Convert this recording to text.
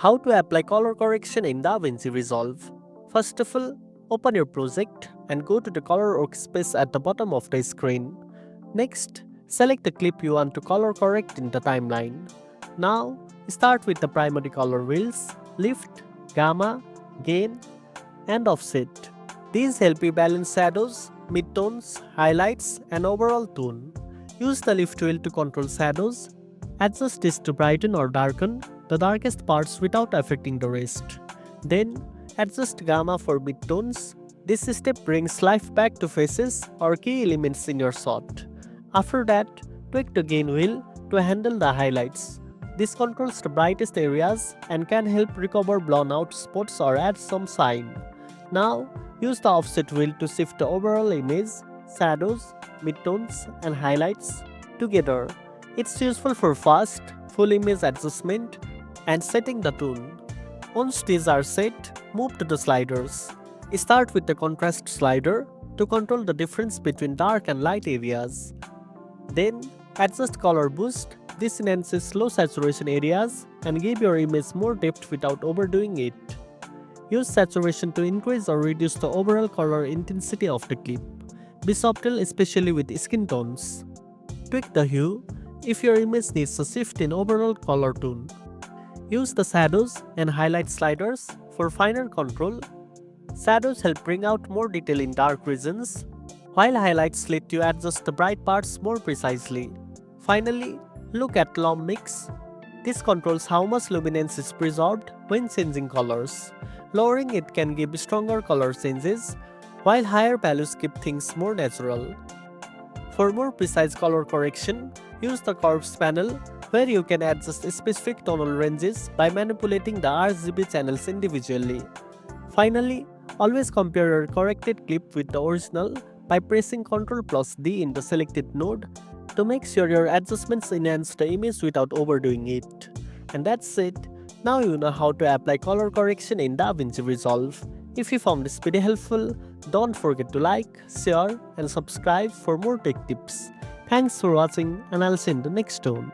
How to apply color correction in DaVinci Resolve. First of all, open your project and go to the color workspace at the bottom of the screen. Next, select the clip you want to color correct in the timeline. Now, start with the primary color wheels, lift, gamma, gain, and offset. These help you balance shadows, midtones, highlights, and overall tone. Use the lift wheel to control shadows. Adjust this to brighten or darken the darkest parts without affecting the rest. Then, adjust gamma for midtones. This step brings life back to faces or key elements in your shot. After that, tweak the gain wheel to handle the highlights. This controls the brightest areas and can help recover blown out spots or add some shine. Now, use the offset wheel to shift the overall image, shadows, midtones, and highlights together. It's useful for fast, full image adjustment and setting the tone. Once these are set, move to the sliders. Start with the contrast slider to control the difference between dark and light areas. Then, adjust color boost. This enhances low saturation areas and give your image more depth without overdoing it. Use saturation to increase or reduce the overall color intensity of the clip. Be subtle, especially with skin tones. Tweak the hue if your image needs a shift in overall color tone. Use the shadows and highlight sliders for finer control. Shadows help bring out more detail in dark regions, while highlights let you adjust the bright parts more precisely. Finally, look at lump mix. This controls how much luminance is preserved when changing colors. Lowering it can give stronger color changes, while higher values keep things more natural. For more precise color correction, use the curves panel where you can adjust specific tonal ranges by manipulating the RGB channels individually. Finally, always compare your corrected clip with the original by pressing Ctrl D in the selected node to make sure your adjustments enhance the image without overdoing it. And that's it. Now you know how to apply color correction in DaVinci Resolve. If you found this video helpful, don't forget to like, share, and subscribe for more tech tips. Thanks for watching, and I'll see you in the next one.